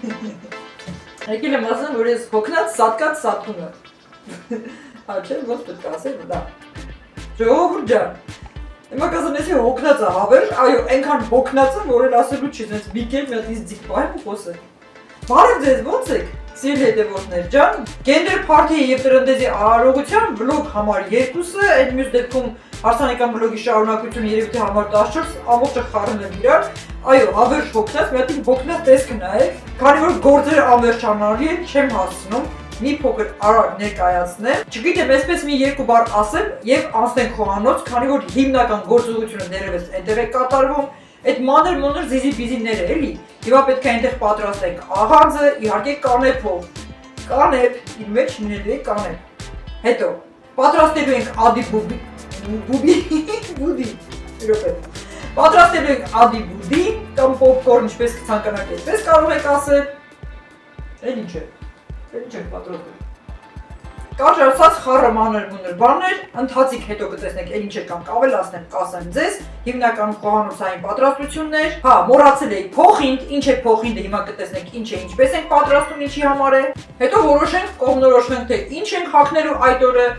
Եկել եմ ասեմ, որ ես հոգնած սատկած սատկում եմ։ Չէ, ոնց պետք է ասել, դա։ Ժողովուրդ ջան։ Հիմա կասեմ, ես հոգնած եմ, հավեր, այո, այնքան հոգնած եմ, որ էլ ասելու չի, sense մի կերպ մի հատ ինձ ձիգ պահեմ ու խոսեմ։ Բարև ձեզ, ո՞նց եք։ Սիրելի հետևորդներ ջան, Gender Party-ի եւ տրնդեզի արարողության բլոգ համար 2-ը, այդ մյուս դեպքում հարսանեկան բլոգի շարունակությունը երևի թե համար 14 ամբողջը խառնում եմ իրար։ Այո, հավերժ հոգնած, մի հատ հոգնած տեսք նայեք, քանի որ գործերը անվերջանալի են, չեմ հասցնում մի փոքր արագ ներկայացնել։ Չգիտեմ, այսպես մի երկու բառ ասեմ եւ անցնենք խոհանոց, քանի որ հիմնական գործողությունը դեռևս այնտեղ է կատարվում։ Այդ մանր-մոնր զիզի-բիզիները էլի։ Հիմա պետք է այնտեղ պատրաստենք աղանձը, իհարկե կանեփով։ Կանեփ, իր մեջ լինելու է կանեփ։ Հետո պատրաստելու ենք պատրաստելու ենք ադի-բուդի կամ պոպկորն, ինչպես կցանկանաք այդպես կարող եք ասել։ Էլ ինչ է պատրաստել։ Կարճ ասած խառը մանր-մունր բաներ, ընթացիկ հետո կտեսնեք էլ ինչ է կամ կավելացնեմ, կասեմ ձեզ, հիմնական խոհանոցային պատրաստություններ։ Հա, մոռացել էի փոխինդ, ինչ է փոխինդը, հիմա կտեսնեք ինչ է, ինչպես ենք պատրաստում, ինչի համար է։ Հետո որոշենք, կողմնորոշվենք, թե ինչ ենք հագնելու այդ օրը,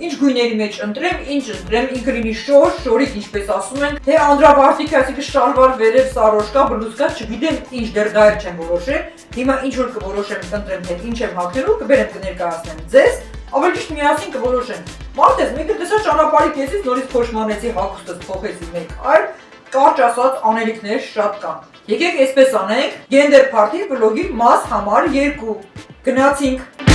ինչ գույների մեջ ընտրեմ, ինչ ընտրեմ, ինքը լինի շոր, շորիկ ինչպես ասում են, թե անդրավարտիք, այսինքն շալվար, վերև, սարոշկա, բլուզկա, չգիտեմ ինչ դեռ դա էլ չեմ որոշել։ Հիմա ինչ որ կորոշեմ, կընտրեմ, թե ինչ եմ հագնելու, կբերեմ կներկայացնեմ ձեզ, ավելի ճիշտ միասին կորոշենք։ Մարդես, մեկը տեսա ճանապարհի կեսից նորից փոշմանեցի, հագուստս փոխեցի մեկ այլ, կարճ ասած անելիքներ շատ կան։ Եկեք այսպես անենք, Gender Party բլոգի մաս համար 2։ Գնացինք։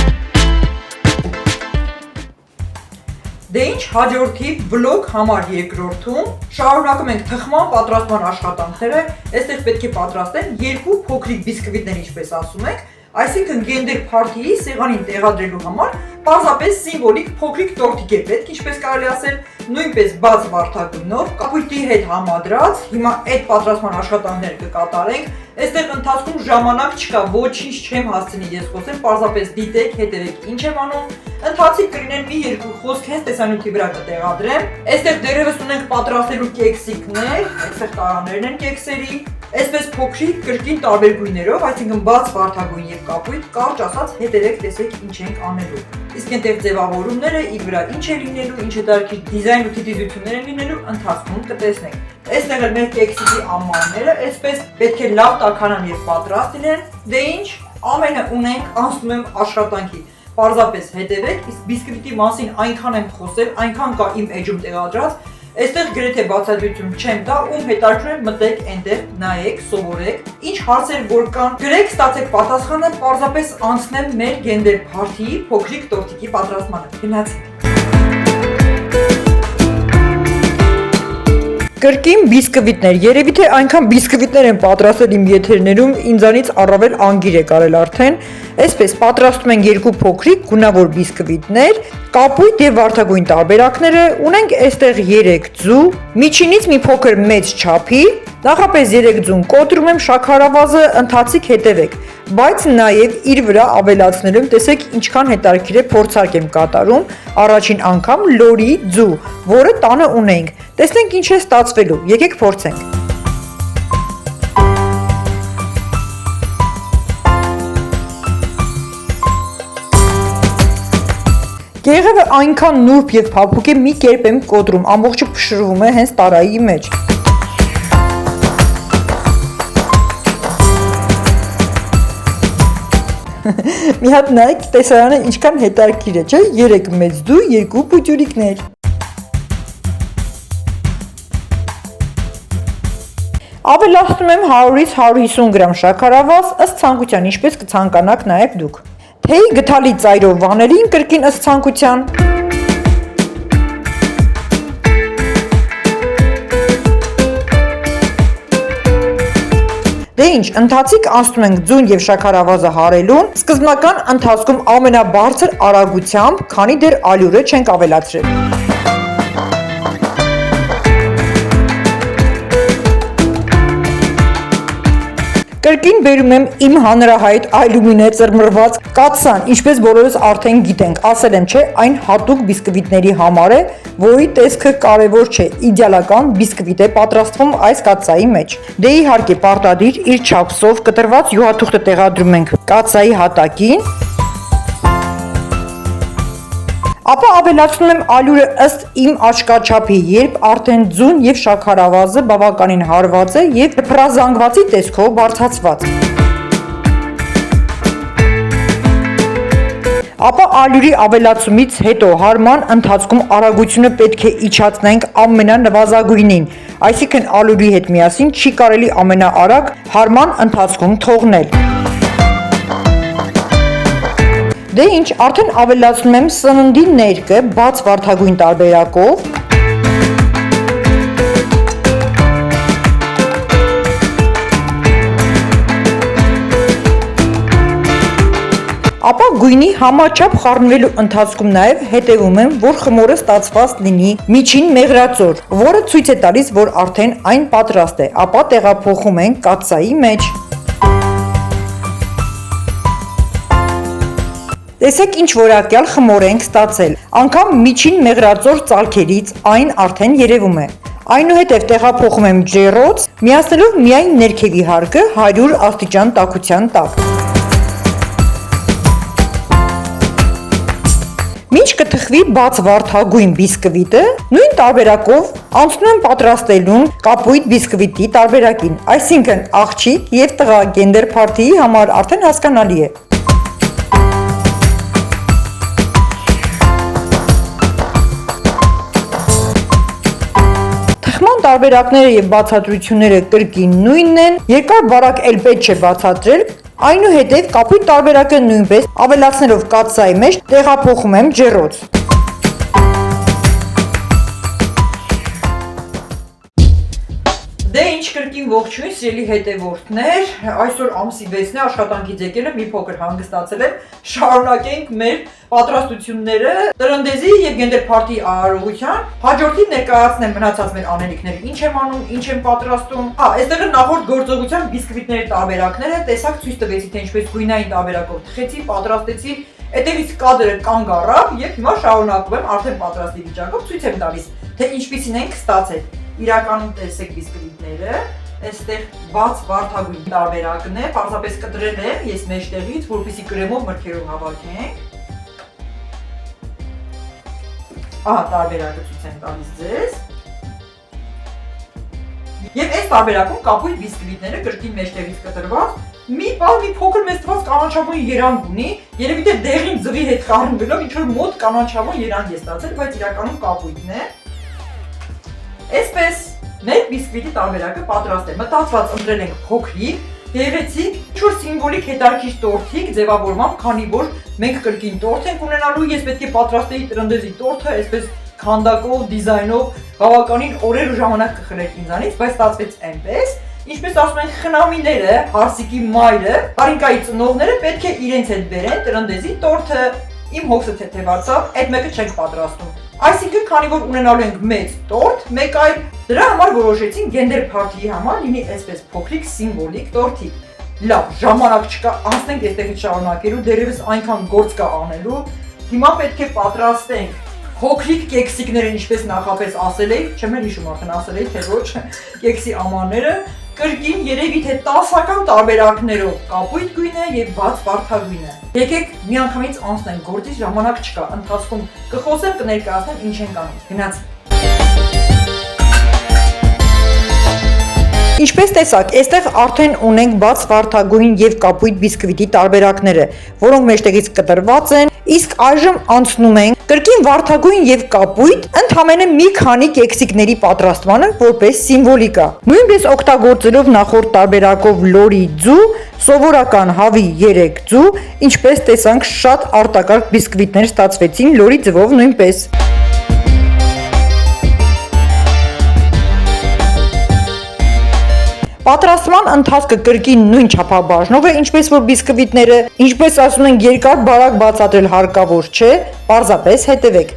Դե ինչ հաջորդի բլոգ համար 2-ում շարունակում ենք թխման պատրաստման աշխատանքները, այստեղ պետք է պատրաստեն 2 փոքրիկ բիսկվիտներ, ինչպես ասում ենք, այսինքն Gender Party-ի սեղանին տեղադրելու համար պարզապես սիմվոլիկ փոքրիկ տորտիկ է պետք, ինչպես կարելի ասել, նույնպես բաց վարդագույնով, կապույտի հետ համադրած, հիմա այդ պատրաստման աշխատանքները կկատարենք, այստեղ ընթացքում ժամանակ չկա, ոչինչ չեմ հասցնի ես խոսեմ, պարզապես դիտեք, հետևեք ինչ եմ անում, ընթացիկ կլինեն մի երկու խոսք հենց տեսանյութի վրա կտեղադրեմ, այստեղ դեռևս ունենք պատրաստելու կեքսիկներ, այստեղ տարաներն են կեքսերի, այսպես փոքրիկ կրկին տարբեր գույներով, այսինքն բաց վարդագույն եւ կապույտ, կարճ ասած հետևեք տեսեք ինչ ենք անելու։ Իսկ այնտեղ ձևավորումները, իր վրա ինչ է լինելու, ինչ է դարքի դիզայն ու թիթիզություններ են լինելու, ընթացքում կտեսնենք։ Այստեղ էլ մեր կեքսիկի անմանները, այսպես պետք է լավ տաքանան եւ պատրաստ լինեն։ Դե ինչ, ամենը ունենք, անցնում եմ աշխատանքի։ Պարզապես հետևեք, իսկ բիսկվիտի մասին այնքան եմ խոսել, այնքան կա իմ էջում տեղադրած, այստեղ գրեթե բացատրություն չեմ տա, ում հետաքրքրում է մտեք այնտեղ, նայեք, սովորեք, ինչ հարցեր որ կան, գրեք, ստացեք պատասխանը, պարզապես անցնեմ մեր Gender Party-ի փոքրիկ տորտիկի պատրաստմանը։ Գնացինք։ Կրկին բիսկվիտներ, երևի թե այնքան բիսկվիտներ են պատրաստել իմ եթերներում, ինձանից առավել անգիր է կարել արդեն, այսպես պատրաստում ենք 2 փոքրիկ գունավոր բիսկվիտներ, կապույտ եւ վարդագույն տարբերակները, ունենք այստեղ 3 ձու, միջինից մի փոքր մեծ չափի, նախապես 3 ձուն կոտրում եմ շաքարավազը, ընթացիկ հետևեք, բայց նաեւ իր վրա ավելացնելու եմ, տեսեք ինչքան հետաքրքիր է փորձարկ եմ կատարում, առաջին անգամ լորի ձու, որը տանը ունենք, տեսնենք ինչ է ստացվելու, եկեք փորձենք։ Գեղևը այնքան նուրբ եւ փափուկ է, մի կերպ եմ կոտրում, ամբողջը փշրվում է հենց տարայի մեջ։ Մի հատ նայեք, տեսարանը ինչքան հետաքրքիր է, չէ՞, 3 մեծ դու, 2 պուտյուրիկներ։ Ավելացնում եմ 100-ից 150 գրամ շաքարավազ, ըստ ցանկության, ինչպես կցանկանաք նաև դուք։ Թեյի գթալի ծայրով վանելին կրկին ըստ ցանկության։ Դե ինչ, ընթացիկ անցնում ենք ձուն եւ շաքարավազը հարելուն, սկզբնական ընթացքում ամենաբարձր արագությամբ, քանի դեռ ալյուրը չենք ավելացրել։ Կրկին բերում եմ իմ հանրահայտ այլումինե ծրմռված կաթսան, ինչպես բոլորս արդեն գիտենք, ասել եմ, չէ, այն հատուկ բիսկվիտների համար է, որի տեսքը կարևոր չէ, իդեալական բիսկվիտ է պատրաստվում այս կաթսայի մեջ։ Դե իհարկե պարտադիր իր չափսով կտրված յուղաթուղթը տեղադրում ենք կաթսայի հատակին, ապա ավելացնում եմ ալյուրը ըստ իմ աչքաչափի, երբ արդեն ձուն եւ շաքարավազը բավականին հարված է եւ փռազանգվածի տեսքով բարձրացված։ Ապա ալյուրի ավելացումից հետո հարման ընթացքում արագությունը պետք է իջացնենք ամենանվազագույնին, այսինքն ալյուրի հետ միասին չի կարելի ամենաարագ հարման ընթացքում թողնել։ Դե ինչ, արդեն ավելացնում եմ սննդի ներկը բաց վարդագույն տարբերակով, ապա գույնի համաչափ խառնվելու ընթացքում նաև հետևում եմ, որ խմորը ստացված լինի միջին մեղրածոր, որը ցույց է տալիս, որ արդեն այն պատրաստ է, ապա տեղափոխում ենք կաթսայի մեջ։ Տեսեք ինչ որակյալ խմոր ենք ստացել, անգամ միջին մեղրածոր ծալքերից այն արդեն երևում է։ Այնուհետև տեղափոխում եմ ջեռոց, միացնելով միայն ներքևի հարկը 100 աստիճան տաքության տակ։ Մինչ կթխվի բաց վարդագույն բիսկվիտը, նույն տարբերակով անցնում եմ պատրաստելուն կապույտ բիսկվիտի տարբերակին, այսինքն աղջիկ եւ տղա գենդեր փարթիի համար արդեն հասկանալի է։ Տարբերակները եւ բացատրությունները կրկին նույնն են, երկար բարակ էլ պետք չէ բացատրել, այնուհետև կապույտ տարբերակը նույնպես ավելացնելով կաթսայի մեջ տեղափոխում եմ ջեռոց։ Դե ինչ կրկին ողջույն սիրելի հետևորդներ, այսօր ամսի 6-ն է, աշխատանքից եկել եմ, մի փոքր հանգստացել եմ, շարունակենք մեր պատրաստությունները տրնդեզի եւ գենդեր փարթի արարողության։ Հաջորդին ներկայացնեմ մնացած մեր անելիքները, ինչ եմ անում, ինչ եմ պատրաստում։ Հա, այստեղ նախորդ գործողության բիսկվիտների տարբերակները տեսակ ցույց տվեցի, թե ինչպես գույնային տարբերակով թխեցի, պատրաստեցի, հետևից կադրը կանգ առավ եւ հիմա շարունակում եմ արդեն պատրաստի վիճակով ցույց եմ տալիս, թե ինչպիսին ենք ստացել։ Իրականում տեսեք բիսկվիտները, այստեղ բաց վարդագույն տարբերակն է, պարզապես կտրել եմ ես մեջտեղից, որպեսզի կրեմով մրգերով հավաքենք։ Ահա տարբերակը ցույց եմ տալիս ձեզ։ Եվ այս տարբերակում կապույտ բիսկվիտները կրկին մեջտեղից կտրված, մի փոքր մեծ թված կանաչավուն երանգ ունի, երևի թե դեղին ձվի հետ խառնվելով ինչ որ մոտ կանաչավուն երանգ է ստացել, բայց իրականում կապույտն է։ Այսպես մեր բիսկվիտի տարբերակը պատրաստ է, մտածված ընտրել ենք փոքրիկ, գեղեցիկ, ինչ-որ սիմվոլիկ հետարքիչ տորթիկ ձևավորմամբ, քանի որ մենք կրկին տորթ ենք ունենալու, ես պետք է պատրաստեի տրնդեզի տորթը, այսպես քանդակով, դիզայնով, բավականին օրեր ու ժամանակ կխրեր ինձանից, բայց ստացվեց այնպես, ինչպես ասում են խնամիները, հարսիկի մայրը, Արինկայի ծնողները պետք է իրենց հետ բերեն տրնդեզի տորթը, իմ հոգսը թեթևացավ, այդ մեկը չենք պատրաստում։ Այսինքն, քանի որ ունենալու ենք մեծ տորթ, մեկ այլ դրա համար որոշեցին գենդեր փարթիի համար լինի այսպես փոքրիկ սիմվոլիկ տորթիկ։ Լավ, ժամանակ չկա, անցնենք այստեղից շարունակելու, դեռևս այնքան գործ կա անելու։ Հիմա պետք է պատրաստենք փոքրիկ կեքսիկները, ինչպես նախապես ասել էի, չեմ հիշում արդեն ասել էի, թե ոչ, կեքսի ամանները, կրկին երևի թե 10-ական տարբերակներով, կապույտ գույնը եւ բաց վարդագույնը։ Եկեք միանգամից անցնենք, գործից ժամանակ չկա, ընթացքում կխոսեմ, կներկայացնեմ ինչ ենք անում։ Գնացինք։ Ինչպես տեսակ, այստեղ արդեն ունենք բաց վարդագույն եւ կապույտ բիսկվիտի տարբերակները, որոնք մեջտեղից կտրված են, իսկ այժմ անցնում ենք կրկին վարդագույն եւ կապույտ ընդհանրապես մի քանի կեքսիկների պատրաստմանը որպես սիմվոլիկա։ Նույնպես օգտագործելով նախորդ տարբերակով լորի ձու, սովորական հավի 3 ձու, ինչպես տեսանք շատ արտակարգ բիսկվիտներ ստացվեցին լորի ձվով նույնպես։ Պատրաստման ընթացքը կրկին նույն չափաբաժնով է, ինչպես որ բիսկվիտները, ինչպես ասում են, երկար բարակ բացատրել հարկավոր չէ, պարզապես հետևեք։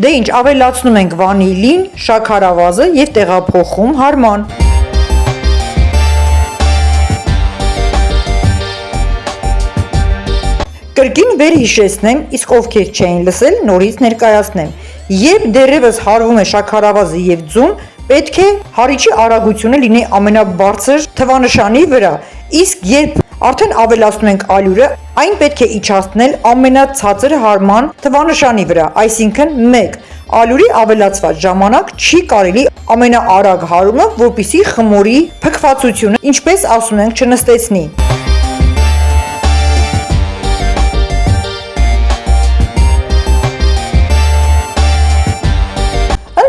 Դե ինչ, ավելացնում ենք վանիլին, շաքարավազը եւ տեղափոխում հարման։ Կրկին վերհիշեցնեմ, իսկ ովքեր չէին լսել, նորից ներկայացնեմ։ Երբ դեռևս հարվում է շաքարավազը եւ ձուն, պետք է հարիչի արագությունը լինի ամենաբարձր թվանշանի վրա, իսկ երբ արդեն ավելացնում ենք ալյուրը, այն պետք է իջացնել ամենացածր հարման թվանշանի վրա, այսինքն 1։ Ալյուրի ավելացված ժամանակ չի կարելի ամենաարագ հարումը, որպեսզի խմորի փքվածությունը, ինչպես ասում ենք, չնստեցնի։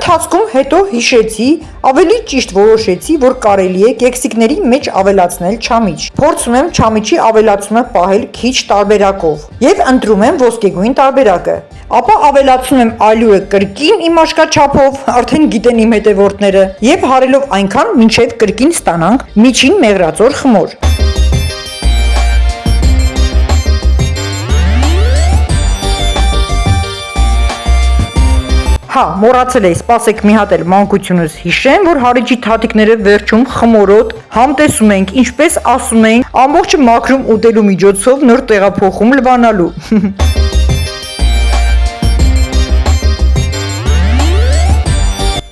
Ընթացքում հետո հիշեցի, ավելի ճիշտ որոշեցի, որ կարելի է կեքսիկների մեջ ավելացնել չամիչ։ Փորձում եմ չամիչի ավելացումը պահել քիչ տարբերակով եւ ընտրում եմ ոսկեգույն տարբերակը։ Ապա ավելացնում եմ ալյուրը կրկին իմ աշկաչափով, արդեն գիտեն իմ հետևորդները, եւ հարելով այնքան, մինչեւ կրկին ստանանք միջին մեղրածոր խմոր։ Հա, մոռացել էի, սպասեք մի հատ էլ մանկությունս հիշեմ, որ հարիճի թաթիկները վերջում խմորոտ համտեսում ենք, ինչպես ասում էին, ամբողջը մաքրում ուտելու միջոցով նոր տեղափոխում լվանալու։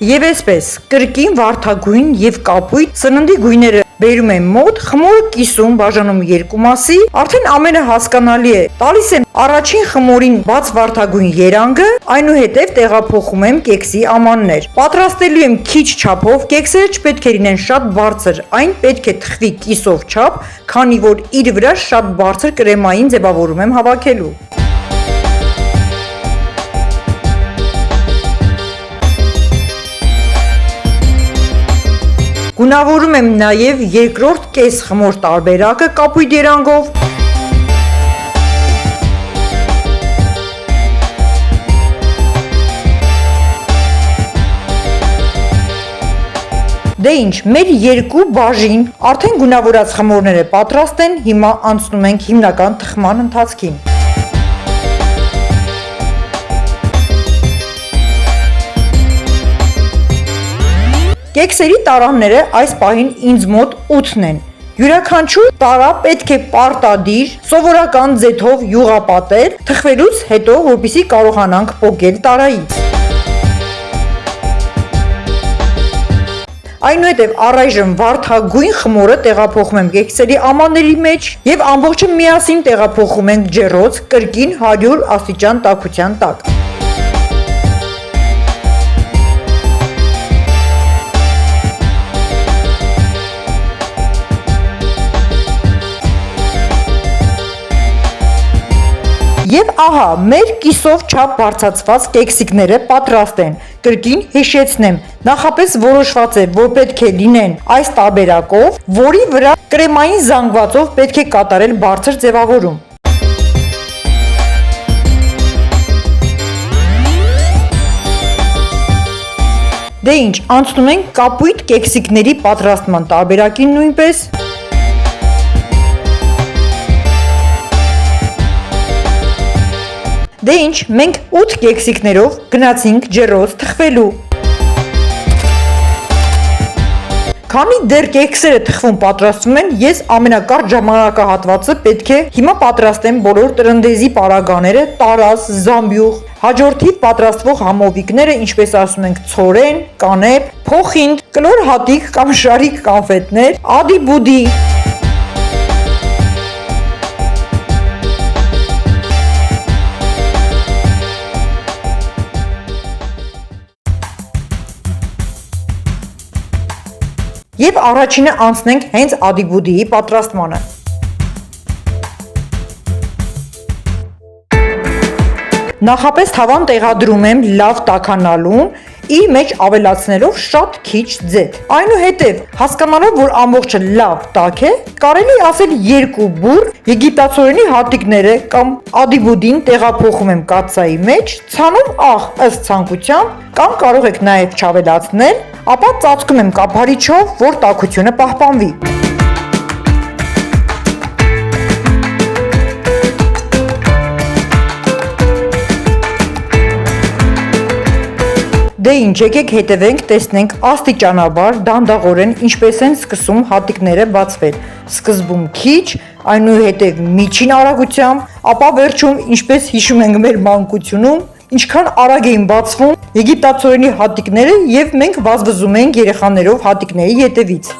Եվ այսպես, կրկին վարդագույն եւ կապույտ սննդի գույները բերում եմ մոտ, խմորը կիսում բաժանում երկու մասի, արդեն ամենը հասկանալի է, տալիս եմ առաջին խմորին բաց վարդագույն երանգը, այնուհետև տեղափոխում եմ կեքսի ամաններ։ Պատրաստելու եմ քիչ չափով, կեքսերը չպետք է լինեն շատ բարձր, այն պետք է թխվի կիսով չափ, քանի որ իր վրա շատ բարձր կրեմային ձևավորում եմ հավաքելու։ Գունավորում եմ նաև երկրորդ կես խմոր տարբերակը կապույտ երանգով։ Դե ինչ, մեր երկու բաժին արդեն գունավորած խմորները պատրաստ են, հիմա անցնում ենք հիմնական թխման ընթացքին։ Կեքսերի տարանները այս պահին ինձ մոտ 8-ն են։ Յուրաքանչյուր տարա պետք է պարտադիր, սովորական ձեթով յուղապատել, թխվելուց հետո, որպեսզի կարողանանք պոկել տարայից։ Այնուհետև առայժմ վարդագույն խմորը տեղափոխում եմ կեքսերի ամանների մեջ եւ ամբողջը միասին տեղափոխում ենք ջեռոց կրկին 100 աստիճան տաքության տակ։ Եվ ահա, մեր կիսով չափ բարձրացված կեքսիկները պատրաստ են։ Կրկին հիշեցնեմ, նախապես որոշված է, որ պետք է լինեն այս տարբերակով, որի վրա կրեմային զանգվածով պետք է կատարել բարձր ձևավորում։ Դե ինչ, անցնում ենք կապույտ կեքսիկների պատրաստման տարբերակին նույնպես։ Դե ինչ, մենք 8 կեքսիկներով գնացինք ջեռոց թխվելու։ Քանի դեռ կեքսերը թխվում պատրաստվում են, ես ամենակարճ ժամանակահատվածը պետք է հիմա պատրաստեմ բոլոր տրնդեզի պարագաները, տարազ, զամբյուղ, հաջորդիվ պատրաստվող համովիկները, ինչպես ասում ենք, ցորեն, կանեպ, փոխինդ, կլոր հատիկ կամ շարիկ կոնֆետներ, ադի-բուդի։ Եվ առաջինը անցնենք հենց ադի-բուդիի պատրաստմանը։ Նախապես թավան տեղադրում եմ լավ տաքանալուն, իր մեջ ավելացնելով շատ քիչ ձեթ։ Այնուհետև, հասկանալով, որ ամբողջը լավ տաք է, կարելի ասել 2 բուռ եգիպտացորենի հատիկները կամ ադի-բուդին տեղափոխում եմ կաթսայի մեջ, ցանում աղ ըստ ցանկության, կամ կարող եք նաև չավելացնել, ապա ծածկում եմ կափարիչով, որ տաքությունը պահպանվի։ Դե ինչ, եկեք հետևենք, տեսնենք աստիճանաբար, դանդաղորեն ինչպես են սկսում հատիկները բացվել։ Սկզբում քիչ, այնուհետև միջին արագությամբ, ապա վերջում, ինչպես հիշում ենք մեր մանկությունում, ինչքան արագ էին բացվում եգիպտացորենի հատիկները եւ մենք վազվզում ենք երեխաներով հատիկների ետևից։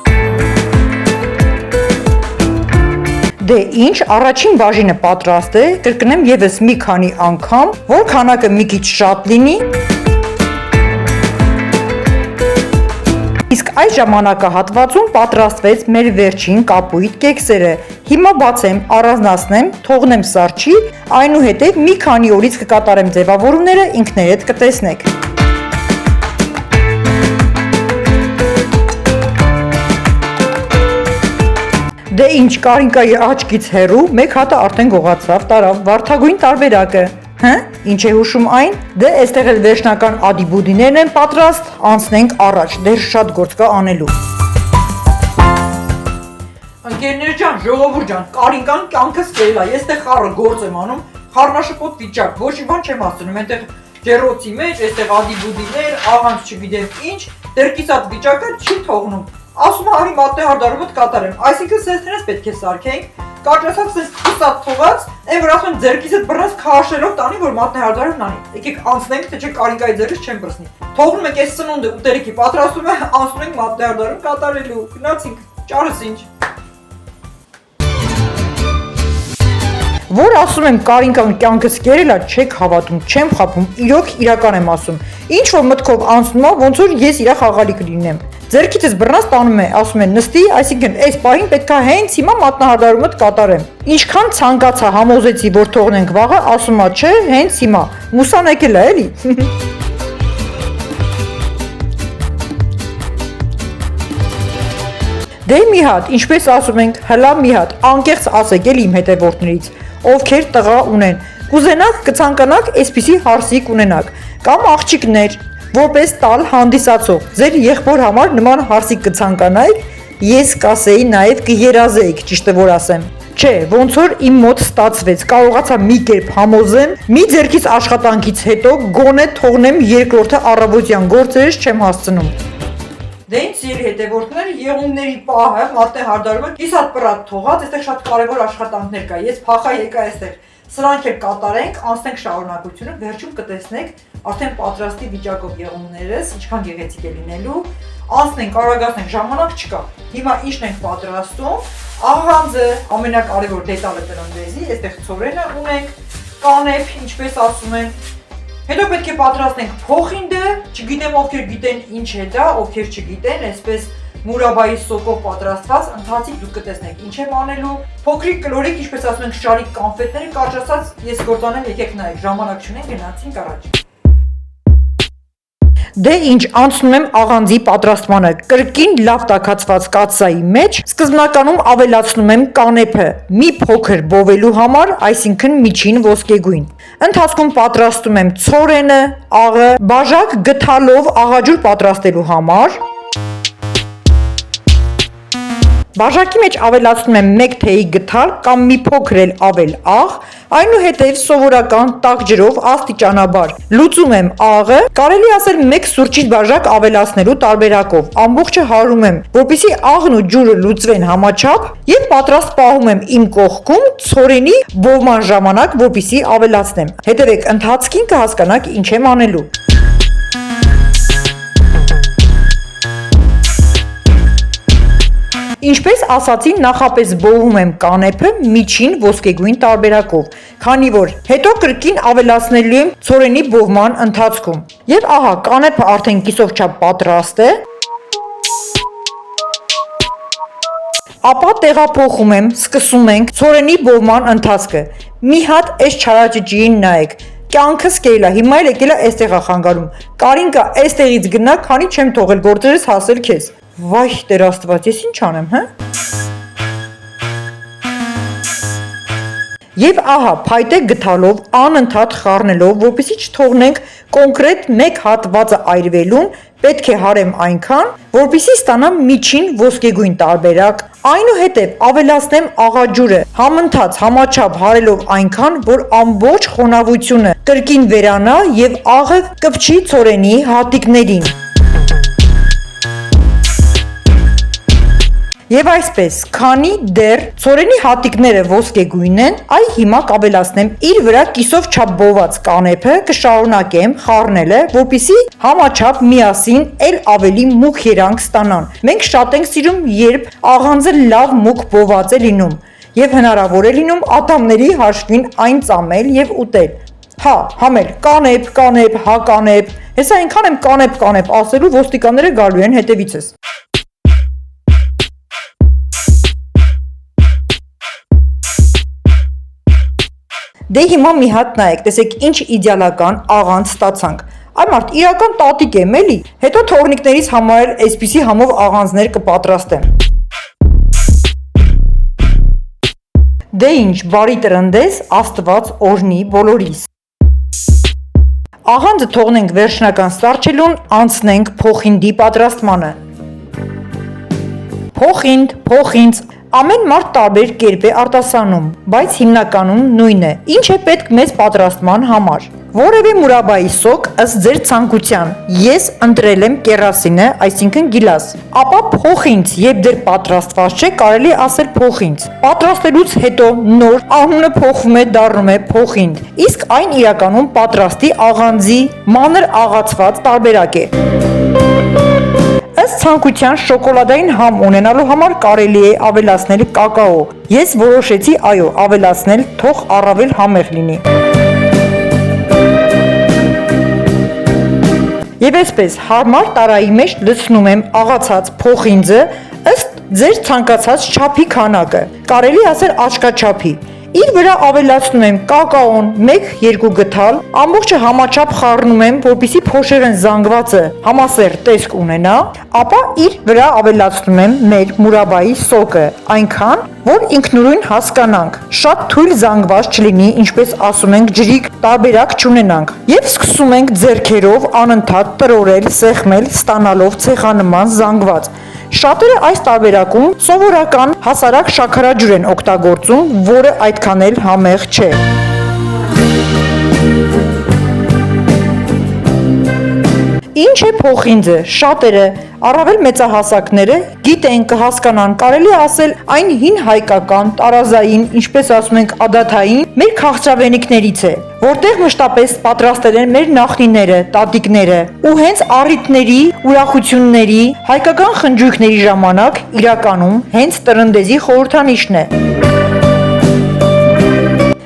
Դե ինչ, առաջին բաժինը պատրաստ է, կրկնեմ եւս մի քանի անգամ, որ քանակը մի քիչ շատ լինի։ Իսկ այս ժամանակահատվածում պատրաստվեց մեր վերջին կապույտ կեքսերը։ Հիմա բացեմ, առանձնացնեմ, թողնեմ սառչի, այնուհետև մի քանի օրից կկատարեմ ձևավորումները, ինքներդ կտեսնեք։ Դե ինչ, Կարինկայի աչքից հեռու, մեկ հատը արդեն գողացավ, տարավ, վարդագույն տարբերակը։ Հը, ինչ է հուշում այն, դե այստեղ էլ վերջնական ադիբուդիներն են պատրաստ, անցնենք առաջ, դեռ շատ գործ կա անելու։ Ընկերներ ջան, ժողովուրդ ջան, Կարինկան կյանքս կերել է, ես այստեղ խառը գործ եմ անում, խառնաշփոթ վիճակ, ոչ մի բան չեմ ասում, այնտեղ ջեռոցի մեջ, այստեղ ադիբուդիներ, աղանց չգիտեմ ինչ, դերքիսատ վիճակը չի թողնում։ Ասում եմ, արի մատնեհարդարումը կատարեմ, այսինքն սենսներս պետք է սարքենք, կարճացած սենց կիսատ թողած, այն որ ասում եմ ձերքիցդ բռնած քաշելով տանի, որ մատնեհարդարումն անի։ Եկեք անցնենք, թե չէ Կարինկայի ձեռքից չեմ բռնի։ Թողնում եք այս սնունդը ուտելիքի պատրաստում է, անցնում ենք մատնեհարդարում կատարելու, գնացինք, ճարս ինչ։ Որ ասում եմ Կարինկան կյանքս կերել է, չեք հավատում, չեմ խաբում, իրոք իրական եմ ասում։ Ինչ որ մտքով անցնում է, ոնց որ ես իր խաղալիք լինեմ։ Ձերքիցս բռնած տանում է, ասում է նստի, այսինքն այս պահին պետքա հենց հիմա մատնահարդարումդ կատարեմ։ Ինչքան ցանկացա համոզեցի, որ թողնենք վաղը, ասում է չէ, հենց հիմա։ Մուսան եկել է, էլի։ Դե մի հատ, ինչպես ասում ենք, հլա մի հատ, անկեղծ ասեք էլ իմ հետևորդներից, ովքեր տղա ունեն, կուզենաք, կցանկանաք այսպիսի հարսիկ ունենաք, կամ աղջիկներ, որպես տալ հանդիսացող, ձեր եղբոր համար նման հարսիկ կցանկանայիք, ես կասեի նաև կերազեիք, ճիշտը որ ասեմ։ Չէ, ոնց որ իմ մոտ ստացվեց, կարողացա մի կերպ համոզեմ, մի ձերքից աշխատանքից հետո գոնե թողնեմ երկրորդը առավոտյան գործերս չեմ հասցնում։ Դե ինձ սիրելի հետևորդներ, եղունգների պահը, մատնեհարդարումը կիսատ պռատ թողած, այստեղ շատ կարևոր աշխատանքներ կա, ես փախա եկա այստեղ, սրանք էլ կատարենք, անցնենք շարունակությունը, վերջում կտեսնեք արդեն պատրաստի վիճակով եղունգներս, ինչքան գեղեցիկ է լինելու, անցնենք, արագացնենք, ժամանակ չկա, հիմա ինչն ենք պատրաստում, աղանձը, ամենակարևոր դետալը տրնդվեզի, այստեղ ցորենը ունենք, կանեփ, ինչպես ասում են, հետո պետք է պատրաստենք փոխինդը, չգիտեմ ովքեր գիտեն ինչ է դա, ովքեր չգիտեն, այսպես մուրաբայի սոկով պատրաստված, ընթացիկ դուք կտեսնեք ինչ եմ անելու, փոքրիկ կլորիկ, ինչպես ասում ենք շարիկ կանֆետները, կարճ ասած ես գործանեմ, եկեք նայեք, ժամանակ չունենք, գնացինք առաջ։ Դե ինչ, անցնում եմ աղանձի պատրաստմանը, կրկին լավ տաքացված կաթսայի մեջ, սկզբնականում ավելացնում եմ կանեփը, մի փոքր բովելու համար, այսինքն միջին ոսկեգույն։ Ընթացքում պատրաստում եմ ցորենը, աղը, բաժակ գթալով աղաջուր պատրաստելու համար։ Բաժակի մեջ ավելացնում եմ 1 թեյի գթալ կամ մի փոքր էլ ավել աղ, այնուհետև սովորական տաք ջրով աստիճանաբար լուծում եմ աղը, կարելի ասել 1 սուրճի բաժակ ավելացնելու տարբերակով, ամբողջը հարում եմ, որպեսզի աղն ու ջուրը լուծվեն համաչափ եւ պատրաստ պահում եմ իմ կողքում ցորենի բովման ժամանակ, որպեսզի ավելացնեմ։ Հետևեք, ընթացքին կհասկանաք ինչ եմ անելու։ Ինչպես ասացի, նախապես բովում եմ կանեփը միջին ոսկեգույն տարբերակով, քանի որ հետո կրկին ավելացնելու եմ ցորենի բովման ընթացքում։ Եվ ահա, կանեփը արդեն կիսով չափ պատրաստ է։ Ապա տեղափոխում եմ, սկսում ենք ցորենի բովման ընթացքը։ Մի հատ այս չարաճճիին նայեք։ Կյանքս կերել է, հիմա էլ եկել է այստեղ է խանգարում։ Կարինկա, այստեղից գնա, քանի չեմ թողել գործերս հասել քեզ։ Վայ, Տեր Աստված, ես ինչ անեմ, հա։ Եվ ահա, փայտե գթալով, անընդհատ խառնելով, որպեսզի չթողնենք կոնկրետ մեկ հատվածը այրվելուն, պետք է հարեմ այնքան, որպեսզի ստանամ միջին ոսկեգույն տարբերակ, այնուհետև ավելացնեմ աղաջուրը համընթաց համաչափ հարելով այնքան, որ ամբողջ խոնավությունը կրկին վերանա եւ աղը կպչի ցորենի հատիկներին։ Եվ այսպես, քանի դեռ ցորենի հատիկները ոսկեգույն են, այ հիմա կավելացնեմ իր վրա կիսով չափ բոված կանեփը, կշարունակեմ խառնելը, որպեսզի համաչափ միասին էլ ավելի մուգ երանգ ստանան։ Մենք շատ ենք սիրում, երբ աղանձը լավ մուգ բոված է լինում, եւ հնարավոր է լինում ատամների հաշվին այն ծամել եւ ուտել։ Հա, համել կանեփ, կանեփ, հա կանեփ։ Հեսա այնքան եմ կանեփ ասելու, ոստիկանները գալու են հետևիցս։ Դե հիմա մի հատ նայեք, տեսեք ինչ իդեալական աղանց ստացանք։ Այ մարդ իրական տատիկ եմ էլի, հետո թորնիկներից համար այսպիսի համով աղանձներ կպատրաստեմ։ Դե ինչ, բարի տրնդես, Աստված օրհնի բոլորիս։ Աղանձը թողնենք վերջնական սարչելուն, անցնենք փոխինդի պատրաստմանը։ Փոխինդ, ամեն մարդ տարբեր կերպ է արտասանում, բայց հիմնականում նույնն է։ Ինչ է պետք մեզ պատրաստման համար։ Որևէ մուրաբայի սոկ ըստ ձեր ցանկության։ Ես ընտրել եմ կերասինը, այսինքն գիլաս։ Ապա փոխինձ, երբ դեռ պատրաստված չէ, կարելի է ասել փոխինձ։ Պատրաստելուց հետո նոր անունը փոխվում է, դառնում է փոխինդ։ Իսկ այն իրականում պատրաստի աղանձի մանր աղացված տարբերակ է։ Ըստ ցանկության շոկոլադային համ ունենալու համար կարելի է ավելացնել կակաո։ Ես որոշեցի այո, ավելացնել, թող առավել համեղ լինի։ Եվ այսպես հարմար տարայի մեջ լցնում եմ աղացած փոխինձը ըստ ձեր ցանկացած չափի քանակը։ Կարելի ասել աչքաչափի։ Իր վրա ավելացնում եմ կակաոն 1-2 գթալ, ամբողջը համաչափ խառնում եմ, որպեսզի փոշերն զանգվածը համասեռ տեսք ունենա, ապա իր վրա ավելացնում եմ մեր մուրաբայի սոկը, այնքան, որ ինքնուրույն հասկանանք, շատ թույլ զանգված չլինի, ինչպես ասում ենք, ջրիկ տարբերակ չունենանք, եւ սկսում ենք ձեռքերով անընդհատ տրորել, սեղմել, ստանալով ցեխանման զանգված։ Շատերը այս տարբերակում սովորական հասարակ շաքարաջուր են օգտագործում, որը այդքան էլ համեղ չէ։ Ինչ է փոխինձը, շատերը, առավել մեծահասակները գիտեն, կհասկանան, կարելի է ասել այն հին հայկական, տարազային, ինչպես ասում ենք ադաթային, մեր քաղցրավենիքներից է, որտեղ մշտապես պատրաստել են մեր նախնիները, տատիկները, ու հենց առիթների, ուրախությունների, հայկական խնջույքների ժամանակ իրականում հենց տրնդեզի խորհրդանիշն է։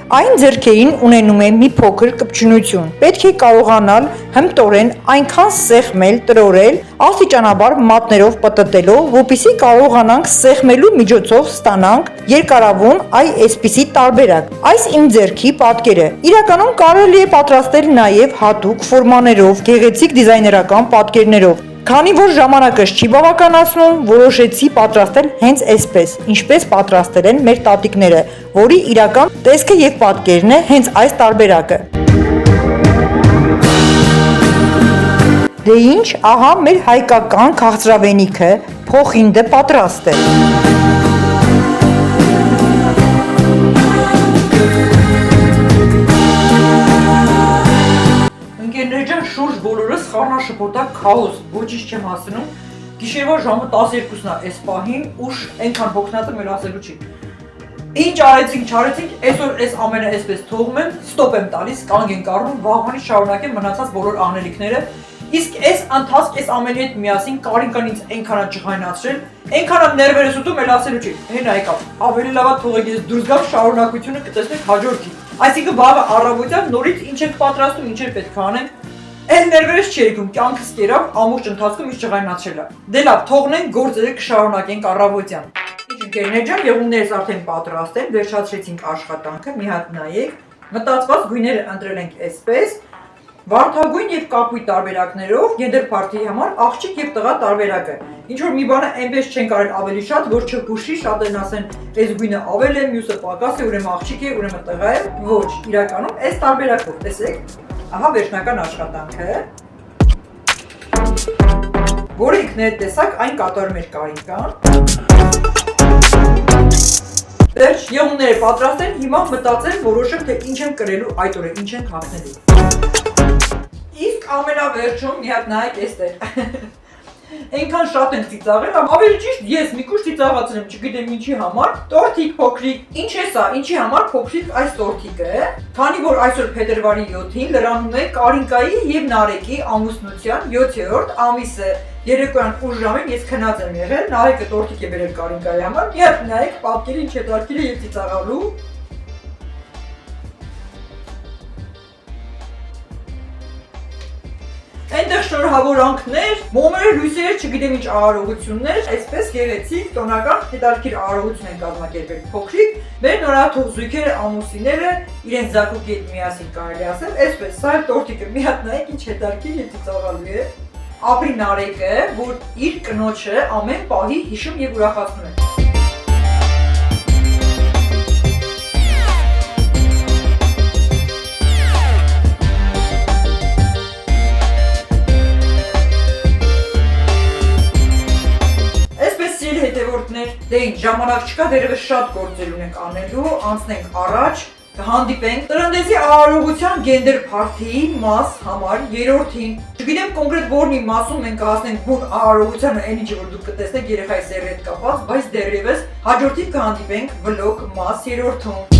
Այն ձեռքերին ունենում է մի փոքր կպչունություն։ Պետք է կարողանալ հմտորեն այնքան սեղմել, տրորել, աստիճանաբար մատներով պտտելով, որպեսզի կարողանանք սեղմելու միջոցով ստանանք երկարավուն այսպիսի տարբերակ։ Այս իմ ձեռքի պատկերը։ Իրականում կարելի է պատրաստել նաև հատուկ ֆորմաներով, գեղեցիկ դիզայներական պատկերներով։ Քանի որ ժամանակս չի բավականացնում, որոշեցի պատրաստել հենց այսպես, ինչպես պատրաստել են մեր տատիկները, որի իրական տեսքը եւ պատկերն է հենց այս տարբերակը։ Դե ինչ, ահա մեր հայկական քաղցրավենիքը փոխինդը պատրաստ է։ Շուրջ բոլորս խառնաշփոթակ քաոս, ոչինչ չեմ հասնում։ Գիշերվա ժամը 12-ն է այս պահին, ուշ այնքան հոգնածը մեր ասելու չի։ Ինչ արեցինք, չարեցինք, այսօր այս ամենը այսպես թողում եմ, ստոպ եմ տալիս, կանգ ենք առնում, վաղվանից շարունակեմ մնացած բոլոր անելիքները։ Իսկ այս ընթացք այս ամենի հետ միասին Կարինկան ինձ այնքան ջղայնացրել, այնքան ներվերս ուտում, էլ ասելու չի։ Հեն եկավ, ավելի լավ է թողեք ես դուրս գամ, շարունակությունը կտեսնեք հաջորդին։ Այսինքն վաղը առավոտյան նորից ինչ ենք պատրաստում, ինչեր պետք է անենք։ Այն ներվերս չի եկում, կյանքս կերավ, ամբողջ ընթացքում ինձ ջղայնացրել է։ Դե լավ, թողնենք գործերը կշարունակենք առավոտյան։ Ինչ ընկերներ ջան, եղուններս արդեն պատրաստ են, վերջացրեցինք աշխատանքը, մի հատ նայեք։ Մտածված գույները ընտրել ենք այսպես, վարդագույն եւ կապույտ տարբերակներով, gender party-ի համար աղջիկ եւ տղա տարբերակը։ Ինչ որ մի բանը այնպես չենք արել ավելի շատ, որ չփուշի, շատերն ասեն, այս գույնը ավել է, մյուսը պակաս է, ուրեմն աղջիկ է, ուրեմն տղա է։ Ոչ, իրականում այս տարբերակով տեսեք։ Ահա վերջնական աշխատանքը։ Որը ինքներդ տեսակ այն կատարում էր Կարինկան։ Վերջ եղունները պատրաստ են, հիմա մտածեմ, որոշեմ, թե ինչ եմ կրելու այդ օրը, ինչ ենք հագնելու։ Իսկ ամենավերջում մի հատ նայեք էստեղ։ Այնքան շատ ենք ծիծաղել, ավելի ճիշտ ես մի քիչ ծիծաղացել եմ, չգիտեմ ինչի համար։ Տորթիկ փոքրիկ։ Ինչ է սա, ինչի համար փոքրիկ այս տորթիկը։ Քանի որ այսօր փետրվարի 7-ին լրանում է Կարինկայի եւ Նարեկի ամուսնության 7-րդ ամիսը։ Երեկոյան 8 ժամին ես քնած եմ եղել, Նարեկը տորթիկ է բերել Կարինկայի համար։ Մի հատ նայեք, պատկերը ինչ է դարձել եւ ծիծաղալու։ Այնտեղ շնորհավորանքներ, մոմերը, լույսեր, չգիտեմ ինչ արարողություններ, այսպես գեղեցիկ, տոնական, հետաքրքիր արարողություն են կազմակերպել փոքրիկ, մեր նորաթող զույգերը, ամուսինները իրենց զակուկի հետ միասին կարելի ասել, այսպես սա տորթիկը մի հատ նայեք ինչ հետաքրքիր եւ ծիծաղալու է։ Ապրի Նարեկը, որ իր կնոջը ամեն պահի հիշում եւ ուրախացնում է։ Դե ինչ ժամանակ չկա, դերևս շատ գործեր ունենք անելու, անցնենք առաջ, կհանդիպենք Տրնդեզի արարողության գենդեր փարթիի մաս համար 3-ին։ Չգիտեմ կոնկրետ որնի մասում մենք կհասնենք բուն արարողությանը, այն ինչը որ դուք կտեսնեք երեխայի սերի հետ կապված, բայց դերևս հաջորդին կհանդիպենք վլոգ մաս 3-ում։